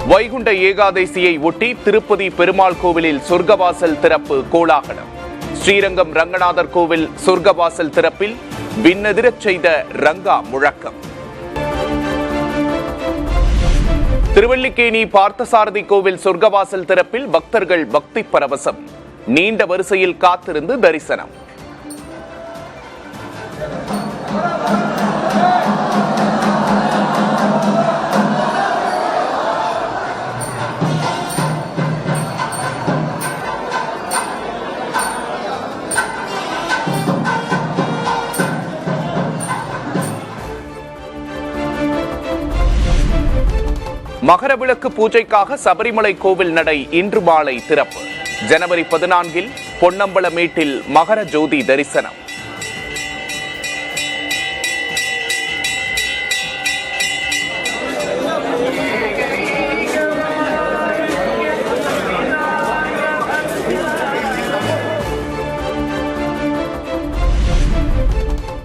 வைகுண்ட ஏகாதசியை ஒட்டி திருப்பதி பெருமாள் கோவிலில் சொர்க்கவாசல் திறப்பு கோலாகலம். ஸ்ரீரங்கம் ரங்கநாதர் கோவில் சொர்க்கவாசல் திறப்பில் விண்ணதிரச் செய்த ரங்கா முழக்கம். திருவல்லிக்கேணி பார்த்தசாரதி கோவில் சொர்க்கவாசல் திறப்பில் பக்தர்கள் பக்தி பரவசம். நீண்ட வரிசையில் காத்திருந்து தரிசனம். மகரவிளக்கு பூஜைக்காக சபரிமலை கோவில் நடை இன்று மாலை திறப்பு. ஜனவரி 14 பொன்னம்பலமேட்டில் மகர ஜோதி தரிசனம்.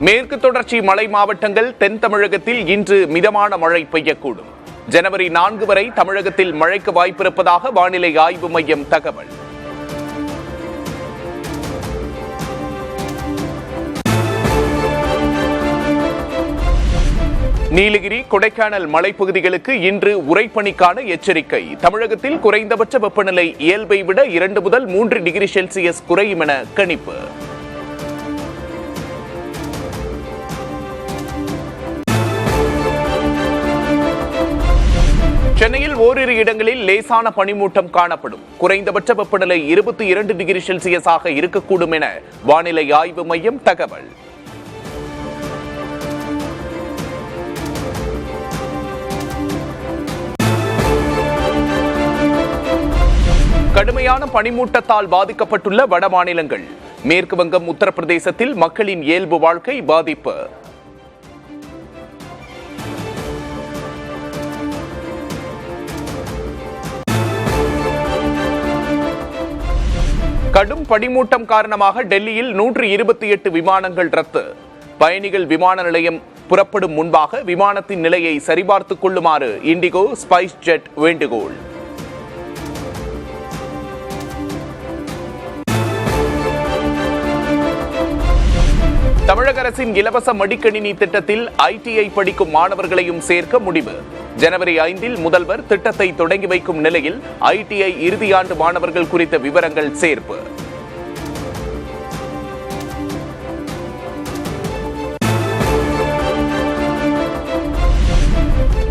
மேற்கு தொடர்ச்சி மலை மாவட்டங்கள் தென் தமிழகத்தில் இன்று மிதமான மழை பெய்யக்கூடும். ஜனவரி 4 வரை தமிழகத்தில் மழைக்கு வாய்ப்பிருப்பதாக வானிலை ஆய்வு மையம் தகவல். நீலகிரி, கொடைக்கானல் மலைப்பகுதிகளுக்கு இன்று உறைபனிக்கான எச்சரிக்கை. தமிழகத்தில் குறைந்தபட்ச வெப்பநிலை இயல்பை விட 2 முதல் 3 டிகிரி செல்சியஸ் குறையும் என கணிப்பு. சென்னையில் ஓரிரு இடங்களில் லேசான பனிமூட்டம் காணப்படும். குறைந்தபட்ச வெப்பநிலை 22 டிகிரி செல்சியஸாக இருக்கக்கூடும் என வானிலை ஆய்வு மையம் தகவல். கடுமையான பனிமூட்டத்தால் பாதிக்கப்பட்டுள்ள வட மாநிலங்கள். மேற்கு வங்கம், உத்தரப்பிரதேசத்தில் மக்களின் இயல்பு வாழ்க்கை பாதிப்பு. கடும் பனிமூட்டம் காரணமாக டெல்லியில் 128 விமானங்கள் ரத்து. பயணிகள் விமான நிலையம் புறப்படும் முன்பாக விமானத்தின் நிலையை சரிபார்த்துக் கொள்ளுமாறு இண்டிகோ, ஸ்பைஸ் ஜெட் வேண்டுகோள். தமிழக அரசின் இலவச மடிக்கணினி திட்டத்தில் ITI படிக்கும் மாணவர்களையும் சேர்க்க முடிவு. ஜனவரி 5 முதல்வர் திட்டத்தை தொடங்கி வைக்கும் நிலையில் ITI இறுதியாண்டு மாணவர்கள் குறித்த விவரங்கள் சேர்ப்பு.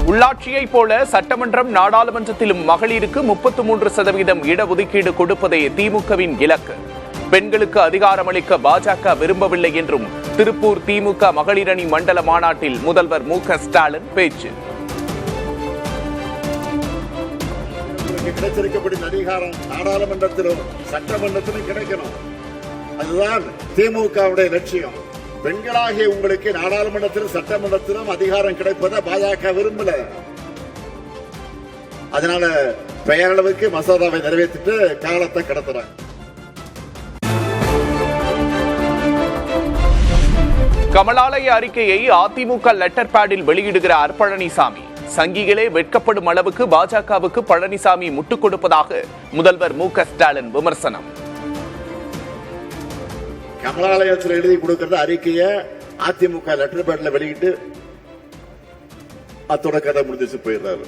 உள்ளாட்சியை போல சட்டமன்றம், நாடாளுமன்றத்திலும் மகளிருக்கு 33% இடஒதுக்கீடு கொடுப்பதே திமுகவின் இலக்கு. பெண்களுக்கு அதிகாரமளிக்க பாஜக விரும்பவில்லை என்றும் திருப்பூர் திமுக மகளிரணி மண்டல மாநாட்டில் முதல்வர் MK ஸ்டாலின் பேச்சு. கிடைச்சிருக்கக்கூடிய அதிகாரம் நாடாளுமன்றத்திலும் சட்டமன்றத்திலும் கிடைக்கணும். அதுதான் திமுகவுடைய லட்சியம். பெண்களாகிய உங்களுக்கு நாடாளுமன்றத்திலும் சட்டமன்றத்திலும் அதிகாரம் கிடைப்பதை பாஜக விரும்பல. அதனால பெயரளவுக்கு மசோதாவை நிறைவேற்றிட்டு காலத்தை கடத்துறாங்க. கமலாலய அறிக்கையை அதிமுக லெட்டர் பேடில் வெளியிடுகிறார் பழனிசாமி. சங்கிகளே வெட்கப்படும் அளவுக்கு பாஜகவுக்கு பழனிசாமி முட்டுக் கொடுப்பதாக முதல்வர் MK ஸ்டாலின் விமர்சனம். கமலாலயத்தில் எழுதி கொடுக்கிறது அறிக்கையை அதிமுக லெட்டர் பேட்ல வெளியிட்டு அத்தோட கதை முடிஞ்சு போயிடுறாரு.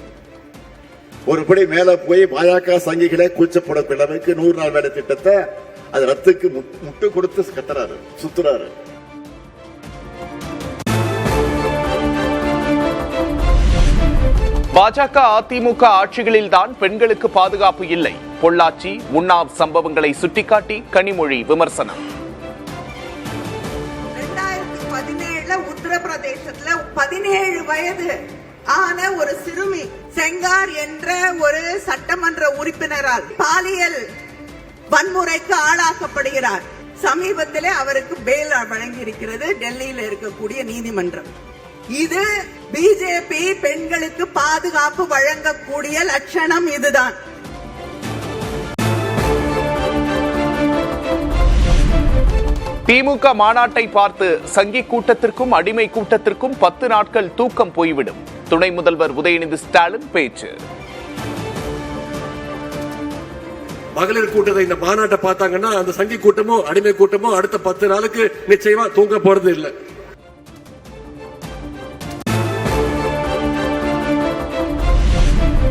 ஒரு படி மேல போய் பாஜக சங்கிகளே கூச்சப்படும் அளவுக்கு 100 நாள் வேலை திட்டத்தை அது ரத்துக்கு முட்டு கொடுத்து கத்துறாரு, சுத்துறாரு. பாஜக அதிமுக ஆட்சிகளில் தான் பெண்களுக்கு பாதுகாப்பு இல்லை. பொள்ளாச்சி, உன்னாவ் சம்பவங்களை சுட்டிக்காட்டி கனிமொழி விமர்சனம். 2017 உத்தரப்பிரதேசத்துல 17 வயது ஆன ஒரு சிறுமி செங்கார் என்ற ஒரு சட்டமன்ற உறுப்பினரால் பாலியல் வன்முறைக்கு ஆளாக்கப்படுகிறார். சமீபத்தில் அவருக்கு பெயில் வழங்கியிருக்கிறது டெல்லியில் இருக்கக்கூடிய நீதிமன்றம். இது பிஜேபி பெண்களுக்கு பாதுகாப்பு வழங்கக்கூடிய லட்சணம் இதுதான். திமுக மாநாட்டை பார்த்து சங்கி கூட்டத்திற்கும் அடிமை கூட்டத்திற்கும் 10 நாட்கள் தூக்கம் போய்விடும். துணை முதல்வர் உதயநிதி ஸ்டாலின் பேச்சு. மகளிர் கூட்டத்தை இந்த மாநாட்டை பார்த்தாங்கன்னா அந்த சங்கி கூட்டமோ அடிமை கூட்டமோ அடுத்த 10 நாளுக்கு நிச்சயமா தூங்க போறது இல்லை.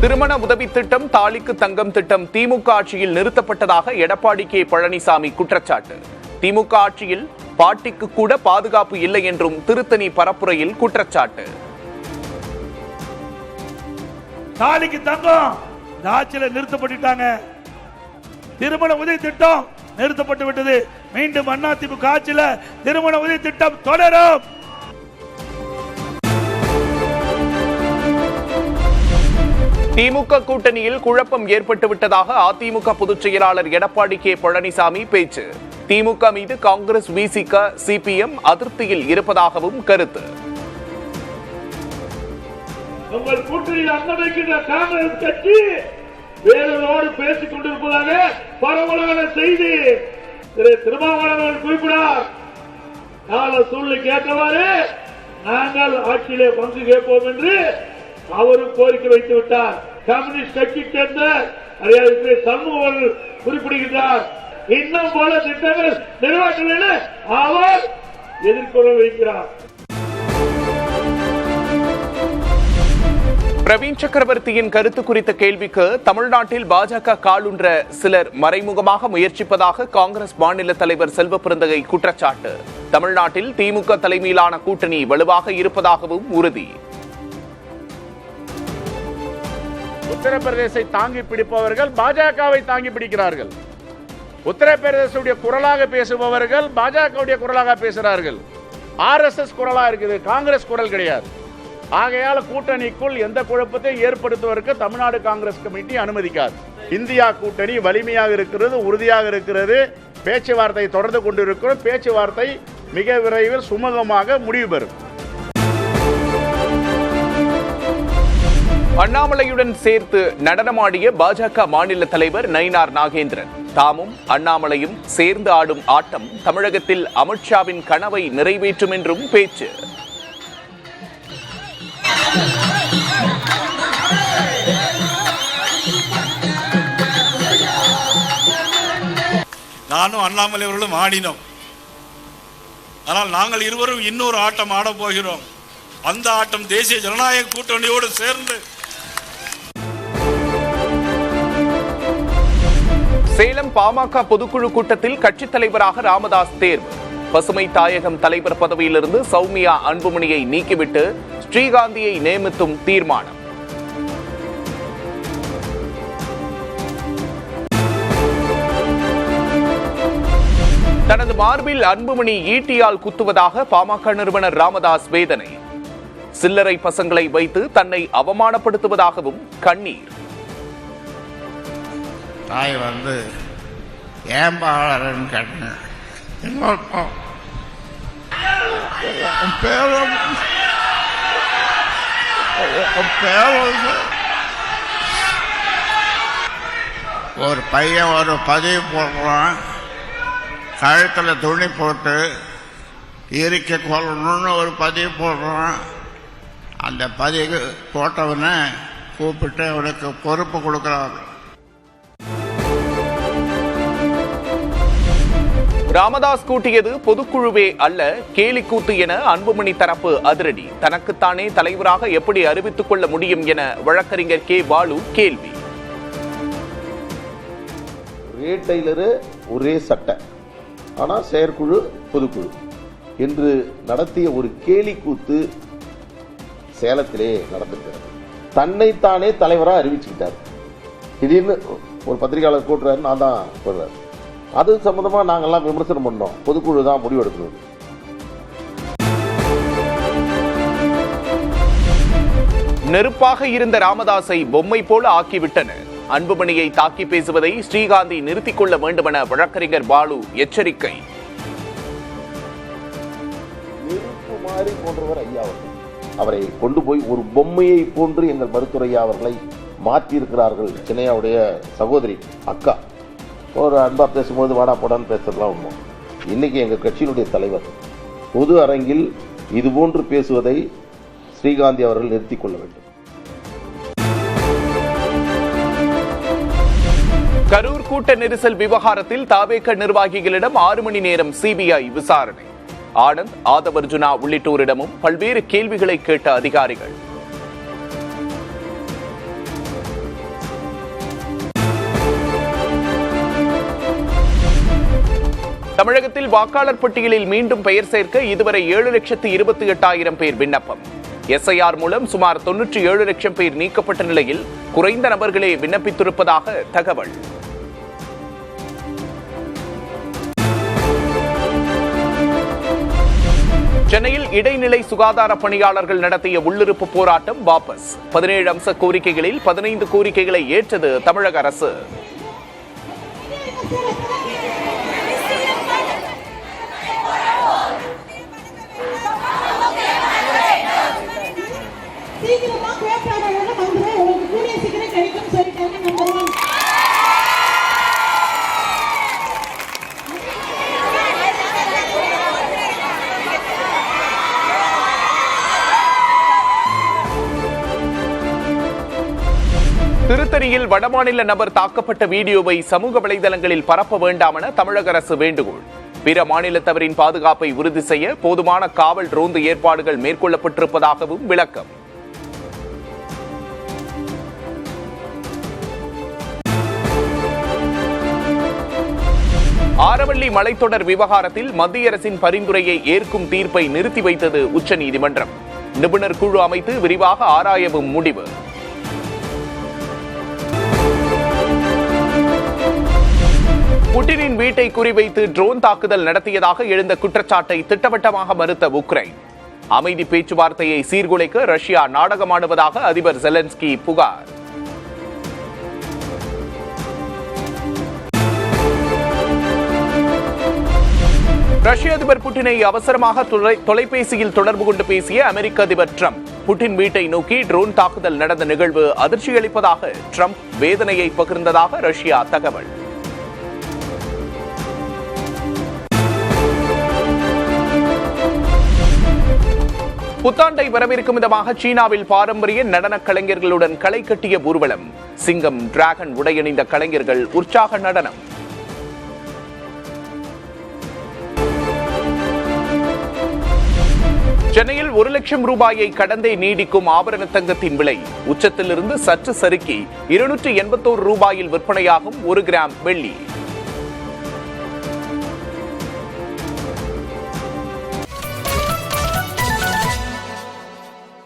திருமண உதவி திட்டம், தாலிக்கு தங்கம் திட்டம் திமுக ஆட்சியில் நிறுத்தப்பட்டதாக எடப்பாடி கே பழனிசாமி குற்றச்சாட்டு. திமுக ஆட்சியில் பாட்டிக்கு கூட பாதுகாப்பு இல்லை என்றும் திருத்தணி பரப்புரையில் குற்றச்சாட்டு. தாலிக்கு தங்கம் ஆட்சியில் நிறுத்தப்பட்டுட்டாங்க. திருமண உதவி திட்டம் நிறுத்தப்பட்டு விட்டது. மீண்டும் அதிமுக ஆட்சியில் திருமண உதவி திட்டம் தொடரும். திமுக கூட்டணியில் குழப்பம் ஏற்பட்டுவிட்டதாக அதிமுக பொதுச் செயலாளர் எடப்பாடி கே பழனிசாமி பேச்சு. திமுக மீது காங்கிரஸ், விசிக, சிபிஎம் அதிருப்தியில் இருப்பதாகவும் கருத்து. உங்கள் கூட்டணியில் அங்கமைக்கின்ற காங்கிரஸ் கட்சி வேறோடு பேசிக் கொண்டிருப்பதாக பரவலான செய்தி திரு திருமாவளவன் குறிப்பிடார். கால சூழ்நிலைக்கு ஏற்றவாறு நாங்கள் ஆட்சியிலே பங்கு கேட்போம் என்று அவரும் கோரிக்கை வைத்து விட்டார். கம்யூனிஸ்ட் கட்சியை சேர்ந்த மரியாதை சண்முகம் குறிப்பிடுகிறார். இன்னும் போல திட்டங்கள் நிறைவேற்றல அவர் எதிர்கொள்ள வைக்கிறார். பிரவீன் சக்கரவர்த்தியின் கருத்து குறித்த கேள்விக்கு தமிழ்நாட்டில் பாஜக காலுன்ற சிலர் மறைமுகமாக முயற்சிப்பதாக காங்கிரஸ் மாநில தலைவர் செல்வ பெருந்தகை குற்றச்சாட்டு. தமிழ்நாட்டில் திமுக தலைமையிலான கூட்டணி வலுவாக இருப்பதாகவும் உறுதி. உத்தரப்பிரதேசத்தை தாங்கி பிடிப்பவர்கள் பாஜகவை தாங்கி பிடிக்கிறார்கள். உத்தரப்பிரதேச குரலாக பேசுபவர்கள் பாஜகவுடைய குரலாக பேசுகிறார்கள். RSS குரலா இருக்குது, காங்கிரஸ் குரல் கிடையாது. ஆகையால கூட்டணிக்குள் எந்த குழப்பத்தையும் ஏற்படுத்துவதற்கு தமிழ்நாடு காங்கிரஸ் கமிட்டி அனுமதிக்காது. இந்தியா கூட்டணி வலிமையாக இருக்கிறது, உறுதியாக இருக்கிறது. பேச்சுவார்த்தை தொடர்ந்து கொண்டிருக்கிறோம். பேச்சுவார்த்தை மிக விரைவில் சுமூகமாக முடிவு பெறும். அண்ணாமலையுடன் சேர்த்து நடனமாடிய பாஜக மாநில தலைவர் நயினார் நாகேந்திரன். தாமும் அண்ணாமலையும் சேர்ந்து ஆடும் ஆட்டம் தமிழகத்தில் அமித்ஷாவின் கனவை நிறைவேற்றும் என்றும் பேச்சு. நானும் அண்ணாமலை அவர்களும் ஆடினோம். ஆனால் நாங்கள் இருவரும் இன்னொரு ஆட்டம் ஆட போகிறோம். அந்த ஆட்டம் தேசிய ஜனநாயக கூட்டணியோடு சேர்ந்து. சேலம் பாமக பொதுக்குழு கூட்டத்தில் கட்சித் தலைவராக ராமதாஸ் தேர்வு. பசுமை தாயகம் தலைவர் பதவியிலிருந்து சௌமியா அன்புமணியை நீக்கிவிட்டு ஸ்ரீகாந்தியை நியமித்தும் தீர்மானம். தனது மார்பில் அன்புமணி ஈட்டியால் குத்துவதாக பாமக நிறுவனர் ராமதாஸ் வேதனை. சில்லறை பசங்களை வைத்து தன்னை அவமானப்படுத்துவதாகவும் கண்ணீர். தாய் வந்து ஏம்பாளர்னு கேட்டேன். ஒரு பையன் ஒரு பதிவு போடுறான், கழுத்தில் துணி போட்டு இறுக்கி கொள்ளணும்னு ஒரு பதிவு போடுறான். அந்த பதிவு போட்டவனை கூப்பிட்டு அவனுக்கு பொறுப்பு கொடுக்கிறாங்க. ராமதாஸ் கூட்டியது பொதுக்குழுவே அல்ல, கேலிக்கூத்து என அன்புமணி தரப்பு அதிரடி. தனக்குத்தானே தலைவராக எப்படி அறிவித்துக் கொள்ள முடியும் என வழக்கறிஞர் கே பாலு கேள்வி. ஒரே டெய்லரு ஒரே சட்டை, ஆனா செயற்குழு பொதுக்குழு என்று நடத்திய ஒரு கேலிக்கூத்து சேலத்திலே நடந்திருக்கிறது. தன்னைத்தானே தலைவராக அறிவிச்சுக்கிட்டார். திடீர்னு ஒரு பத்திரிகையாளர் கூட்டுறாரு, நான் தான் சொல்றாரு. அது சம்பந்தமா நாங்கெல்லாம் விமர்சனம் பண்ணோம். பொதுக்குழு தான் முடிவெடுக்கிறது. நெருப்பாக இருந்த ராமதாஸை பொம்மை போல ஆக்கிவிட்டனர். அன்புமணியை தாக்கி பேசுவதை ஸ்ரீகாந்தி நிறுத்திக் கொள்ள வேண்டுமென வழக்கறிஞர் பாலு எச்சரிக்கை. நெருப்பு மாதிரி போன்றவர் ஐயா அவர்கள். அவரை கொண்டு போய் ஒரு பொம்மையை போன்று எங்கள் மருத்துவர் ஐயா அவர்களை மாற்றியிருக்கிறார்கள். சின்னையாவுடைய சகோதரி அக்கா ஒரு அன்பா பேசும்போது வாடா போடான்னு பேசுறதுலாம் உண்மை. இன்னைக்கு எங்கள் கட்சியினுடைய தலைவர் பொது அரங்கில் இதுபோன்று பேசுவதை ஸ்ரீகாந்தி அவர்கள் நிறுத்திக் கொள்ள வேண்டும். கரூர் கூட்ட நெரிசல் விவகாரத்தில் தாவேக நிர்வாகிகளிடம் 6 மணி நேரம் சிபிஐ விசாரணை. ஆனந்த், ஆதவர்ஜுனா உள்ளிட்டோரிடமும் பல்வேறு கேள்விகளை கேட்ட அதிகாரிகள். தமிழகத்தில் வாக்காளர் பட்டியலில் மீண்டும் பெயர் சேர்க்க இதுவரை 7,28,000 பேர் விண்ணப்பம். SIR மூலம் சுமார் 97 லட்சம் பேர் நீக்கப்பட்ட நிலையில் குறைந்த நபர்களே விண்ணப்பித்திருப்பதாக தகவல். சென்னையில் இடைநிலை சுகாதார பணியாளர்கள் நடத்திய உள்ளிருப்பு போராட்டம் வாபஸ். 17 அம்ச கோரிக்கைகளில் 15 கோரிக்கைகளை ஏற்றது தமிழக அரசு. திருத்தணியில் வடமாநில நபர் தாக்கப்பட்ட வீடியோவை சமூக வலைதளங்களில் பரப்ப வேண்டாம் என தமிழக அரசு வேண்டுகோள். பிற மாநிலத்தவரின் பாதுகாப்பை உறுதி செய்ய போதுமான காவல் ரோந்து ஏற்பாடுகள் மேற்கொள்ளப்பட்டிருப்பதாகவும் விளக்கம். ஆரவள்ளி மலைத்தொடர் விவகாரத்தில் மத்திய அரசின் பரிந்துரையை ஏற்கும் தீர்ப்பை நிறுத்தி வைத்தது உச்சநீதிமன்றம். நிபுணர் குழு அமைத்து விரிவாக ஆராயவும் முடிவு. புட்டினின் வீட்டை குறிவைத்து ட்ரோன் தாக்குதல் நடத்தியதாக எழுந்த குற்றச்சாட்டை திட்டவட்டமாக மறுத்த உக்ரைன். அமைதி பேச்சுவார்த்தையை சீர்குலைக்க ரஷ்யா நாடகமாடுவதாக அதிபர் ஜெலன்ஸ்கி புகார். ரஷ்ய அதிபர் புட்டினை அவசரமாக தொலைபேசியில் தொடர்பு கொண்டு பேசிய அமெரிக்க அதிபர் டிரம்ப். புட்டின் வீட்டை நோக்கி ட்ரோன் தாக்குதல் நடந்த நிகழ்வு அதிர்ச்சியளிப்பதாக டிரம்ப் வேதனையை பகிர்ந்ததாக ரஷ்யா தகவல். புத்தாண்டை வரவேற்கும் விதமாக சீனாவில் பாரம்பரிய நடன கலைஞர்களுடன் களை கட்டிய ஊர்வலம். சிங்கம், டிராகன் உடையணிந்த கலைஞர்கள் உற்சாக நடனம். சென்னையில் 1 லட்சம் ரூபாயை கடந்தே நீடிக்கும் ஆபரண தங்கத்தின் விலை உச்சத்திலிருந்து சற்று சறுக்கி 281 ரூபாயில் விற்பனையாகும் 1 கிராம் வெள்ளி.